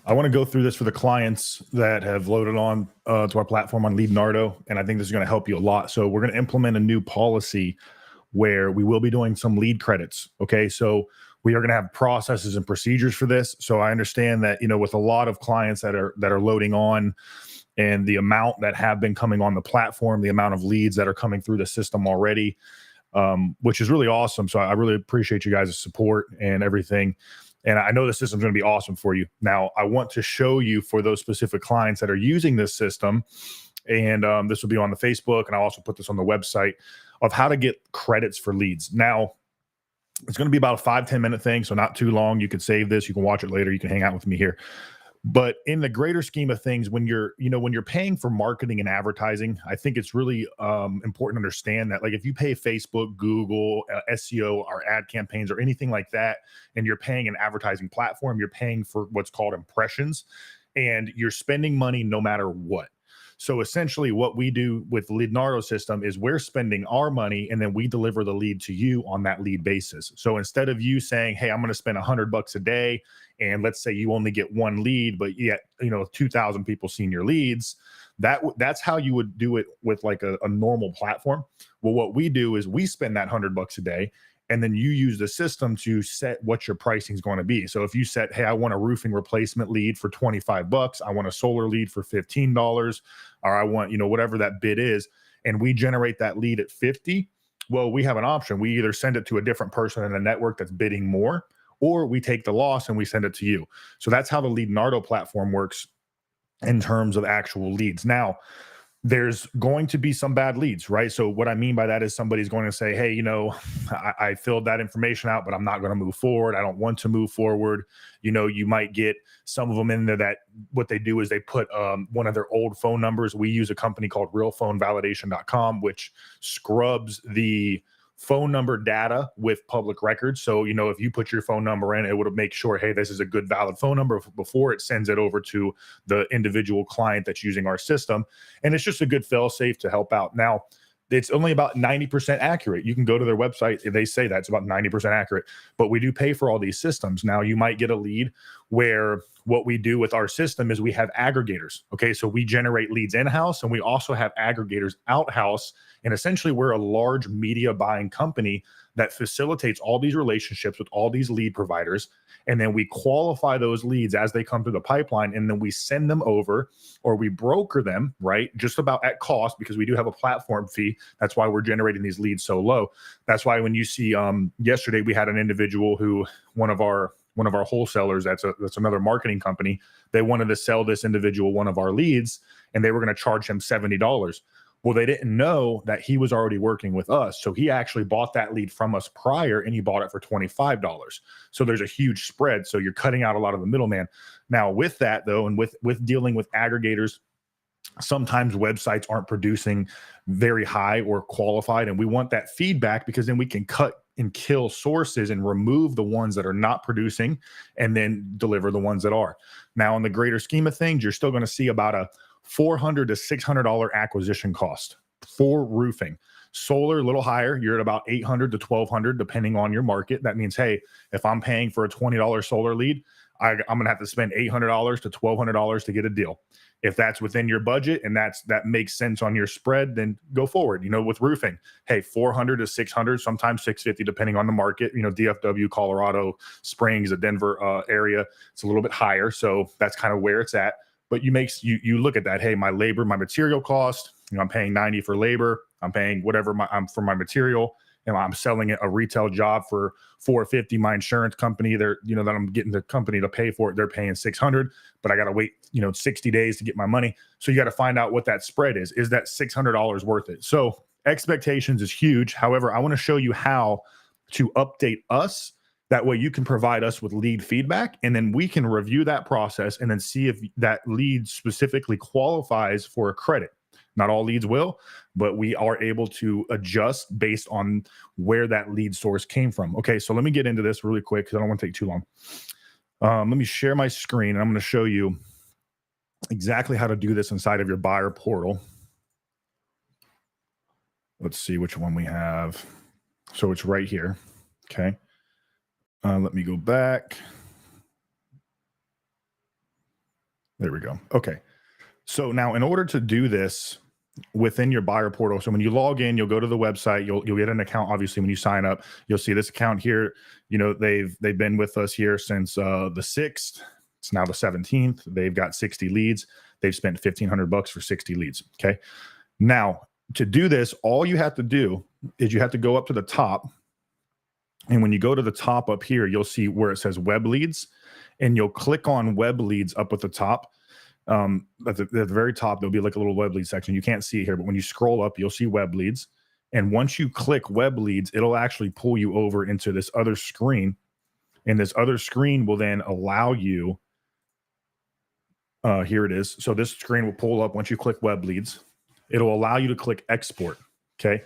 I want to go through this for the clients that have loaded on to our platform on Leadnardo, and I think this is going to help you a lot. So we're going to implement a new policy where we will be doing some lead credits. Okay, so we are going to have processes and procedures for this. So I understand that, with a lot of clients that are loading on, and the amount that have been coming on the platform, the amount of leads that are coming through the system already, which is really awesome. So I really appreciate you guys' support and everything. And I know the system's going to be awesome for you. Now, I want to show you for those specific clients that are using this system, and this will be on the Facebook, and I'll also put this on the website, of how to get credits for leads. Now, it's going to be about a 5-10 minute thing, so not too long. You can save this, you can watch it later, you can hang out with me here. But in the greater scheme of things, when you're paying for marketing and advertising, I think it's really important to understand that, like, if you pay Facebook, Google, SEO, or ad campaigns or anything like that, and you're paying an advertising platform, you're paying for what's called impressions, and you're spending money no matter what. So essentially what we do with the Leadnardo system is we're spending our money, and then we deliver the lead to you on that lead basis. So instead of you saying, hey, I'm going to spend $100 a day, and let's say you only get one lead, but yet 2,000 people seen your leads, that's how you would do it with like a normal platform. Well, what we do is we spend that $100 a day, and then you use the system to set what your pricing is going to be. So if you set, hey, I want a roofing replacement lead for $25, I want a solar lead for $15, or I want, whatever that bid is, and we generate that lead at 50, well, we have an option. We either send it to a different person in the network that's bidding more, or we take the loss and we send it to you. So that's how the Leadnardo platform works in terms of actual leads. Now, there's going to be some bad leads, right? So what I mean by that is somebody's going to say, hey, I filled that information out, but I'm not going to move forward. I don't want to move forward. You might get some of them in there that what they do is they put one of their old phone numbers. We use a company called realphonevalidation.com, which scrubs the phone number data with public records. So, if you put your phone number in, it would make sure, hey, this is a good valid phone number before it sends it over to the individual client that's using our system. And it's just a good fail safe to help out. Now, it's only about 90% accurate. You can go to their website. They say that's about 90% accurate, but we do pay for all these systems. Now, you might get a lead where what we do with our system is we have aggregators. Okay. So we generate leads in-house, and we also have aggregators out-house. And essentially we're a large media buying company that facilitates all these relationships with all these lead providers. And then we qualify those leads as they come through the pipeline, and then we send them over, or we broker them, right? Just about at cost, because we do have a platform fee. That's why we're generating these leads so low. That's why when you see yesterday we had an individual who, one of our wholesalers, that's another marketing company, they wanted to sell this individual one of our leads, and they were going to charge him $70. Well, they didn't know that he was already working with us. So he actually bought that lead from us prior, and he bought it for $25. So there's a huge spread. So you're cutting out a lot of the middleman. Now, with that, though, and with dealing with aggregators, sometimes websites aren't producing very high or qualified, and we want that feedback, because then we can cut and kill sources and remove the ones that are not producing, and then deliver the ones that are. Now, in the greater scheme of things, you're still going to see about a $400 to $600 acquisition cost for roofing. Solar, a little higher. You're at about $800 to $1,200, depending on your market. That means, hey, if I'm paying for a $20 solar lead, I'm going to have to spend $800 to $1,200 to get a deal. If that's within your budget and that makes sense on your spread, then go forward. With roofing, hey, $400 to $600, sometimes $650, depending on the market. DFW, Colorado Springs, the Denver area, it's a little bit higher. So that's kind of where it's at. But you look at that, hey, my labor, my material cost, I'm paying $90 for labor, I'm paying whatever I'm for my material, and I'm selling it a retail job for $450. My insurance company, that I'm getting the company to pay for it, they're paying $600, but I got to wait 60 days to get my money. So you got to find out what that spread is. Is that $600 worth it? So expectations is huge. However, I want to show you how to update us. That way you can provide us with lead feedback, and then we can review that process and then see if that lead specifically qualifies for a credit. Not all leads will, but we are able to adjust based on where that lead source came from. Okay, so let me get into this really quick because I don't want to take too long. Let me share my screen, and I'm going to show you exactly how to do this inside of your buyer portal. Let's see which one we have. So it's right here. Okay. Let me go back. There we go. Okay. So now in order to do this within your buyer portal, so when you log in, you'll go to the website, you'll get an account. Obviously, when you sign up, you'll see this account here. You know, they've been with us here since the 6th. It's now the 17th. They've got 60 leads. They've spent $1,500 for 60 leads. Okay. Now, to do this, all you have to do is you have to go up to the top. And when you go to the top up here, you'll see where it says web leads, and you'll click on web leads up at the top. At the very top, there'll be like a little web lead section. You can't see it here, but when you scroll up, you'll see web leads. And once you click web leads, it'll actually pull you over into this other screen. And this other screen will then allow you, here it is. So this screen will pull up once you click web leads. It'll allow you to click export. Okay.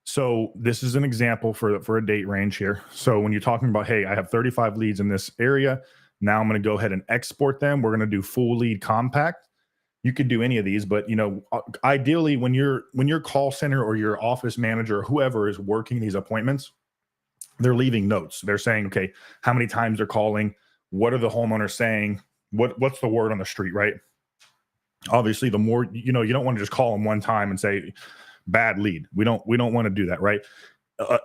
So this is an example for a date range here. So when you're talking about, hey, I have 35 leads in this area. Now I'm going to go ahead and export them. We're going to do full lead compact. You could do any of these, but ideally when your call center or your office manager or whoever is working these appointments, they're leaving notes. They're saying, okay, how many times they're calling? What are the homeowners saying? What's the word on the street, right? Obviously, the more, you don't want to just call them one time and say bad lead. We don't want to do that, right?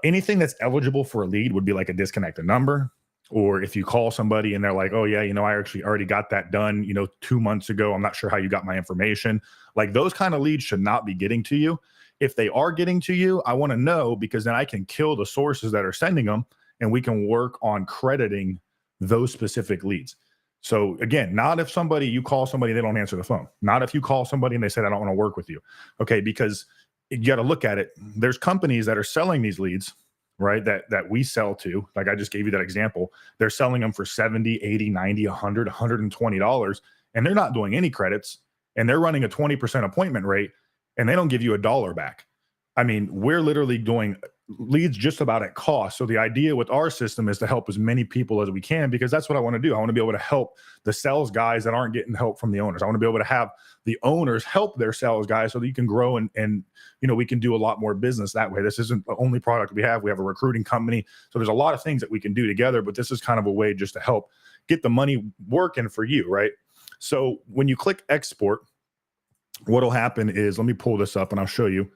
Anything that's eligible for a lead would be like a disconnected number. Or if you call somebody and they're like, oh yeah, I actually already got that done, 2 months ago. I'm not sure how you got my information. Like those kind of leads should not be getting to you. If they are getting to you, I want to know, because then I can kill the sources that are sending them and we can work on crediting those specific leads. So again, not if you call somebody, they don't answer the phone. Not if you call somebody and they said, I don't want to work with you. Okay. Because you got to look at it. There's companies that are selling these leads, right? That we sell to, like I just gave you that example. They're selling them for 70, 80, 90, 100, $120, and they're not doing any credits, and they're running a 20% appointment rate, and they don't give you $1 back. I mean, we're literally doing leads just about at cost. So the idea with our system is to help as many people as we can, because that's what I want to do. I want to be able to help the sales guys that aren't getting help from the owners. I want to be able to have the owners help their sales guys so that you can grow and we can do a lot more business that way. This isn't the only product we have. We have a recruiting company. So there's a lot of things that we can do together, but this is kind of a way just to help get the money working for you, right? So when you click export, what'll happen is, let me pull this up and I'll show you.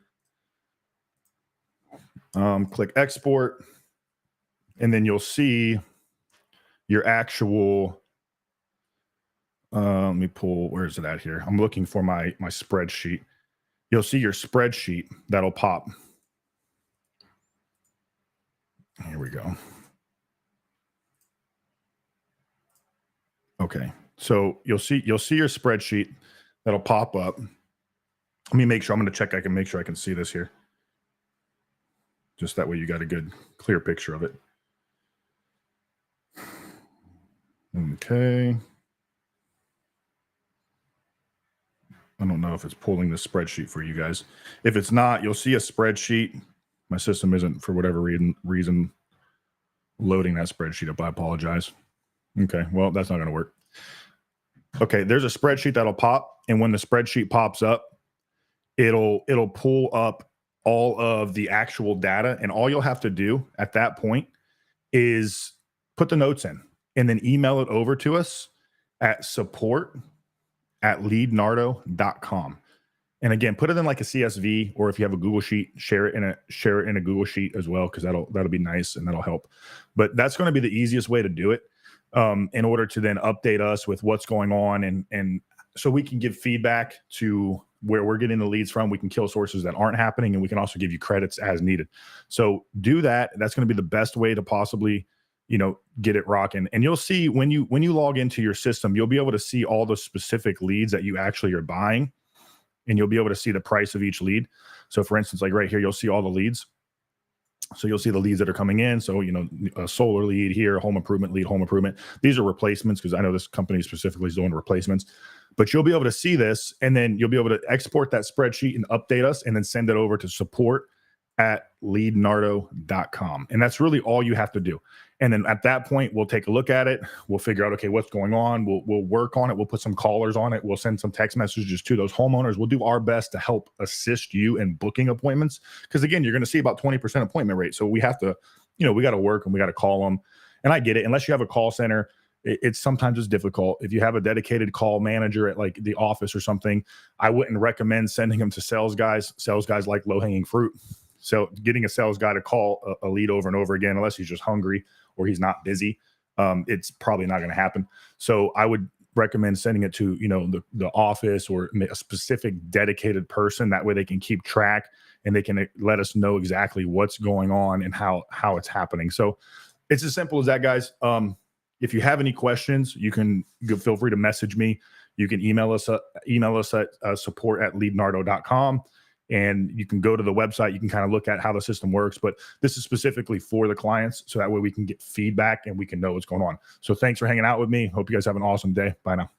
Click export, and then you'll see your actual, let me pull, where is it at here? I'm looking for my spreadsheet. You'll see your spreadsheet that'll pop. Here we go. Okay. So you'll see your spreadsheet that'll pop up. Let me make sure, I'm going to check. I can make sure I can see this here. Just that way you got a good, clear picture of it. Okay. I don't know if it's pulling the spreadsheet for you guys. If it's not, you'll see a spreadsheet. My system isn't, for whatever reason, loading that spreadsheet up. I apologize. Okay, well, that's not going to work. Okay, there's a spreadsheet that'll pop, and when the spreadsheet pops up, it'll pull up all of the actual data, and all you'll have to do at that point is put the notes in and then email it over to us at support@leadnardo.com. And again, put it in like a CSV, or if you have a Google Sheet, share it in a Google Sheet as well, because that'll be nice and that'll help. But that's going to be the easiest way to do it, in order to then update us with what's going on, and so we can give feedback to where we're getting the leads from. We can kill sources that aren't happening, and we can also give you credits as needed. So do that. That's going to be the best way to possibly, get it rocking. And you'll see when you log into your system, you'll be able to see all the specific leads that you actually are buying, and you'll be able to see the price of each lead. So for instance, like right here, you'll see all the leads. So you'll see the leads that are coming in. So, a solar lead here, home improvement lead, home improvement. These are replacements, because I know this company specifically is doing replacements. But you'll be able to see this, and then you'll be able to export that spreadsheet and update us, and then send it over to support@leadnardo.com. And that's really all you have to do. And then at that point, we'll take a look at it. We'll figure out, okay, what's going on. We'll work on it. We'll put some callers on it. We'll send some text messages to those homeowners. We'll do our best to help assist you in booking appointments. Because again, you're going to see about 20% appointment rate. So we have to, we got to work and we got to call them. And I get it. Unless you have a call center, it's sometimes it's difficult. If you have a dedicated call manager at like the office or something, I wouldn't recommend sending them to sales guys. Sales guys like low hanging fruit. So getting a sales guy to call a lead over and over again, unless he's just hungry or he's not busy, it's probably not going to happen. So I would recommend sending it to, the office or a specific dedicated person. That way they can keep track and they can let us know exactly what's going on and how it's happening. So it's as simple as that, guys. If you have any questions, you can feel free to message me. You can email us at support@leadnardo.com. And you can go to the website. You can kind of look at how the system works. But this is specifically for the clients. So that way we can get feedback and we can know what's going on. So thanks for hanging out with me. Hope you guys have an awesome day. Bye now.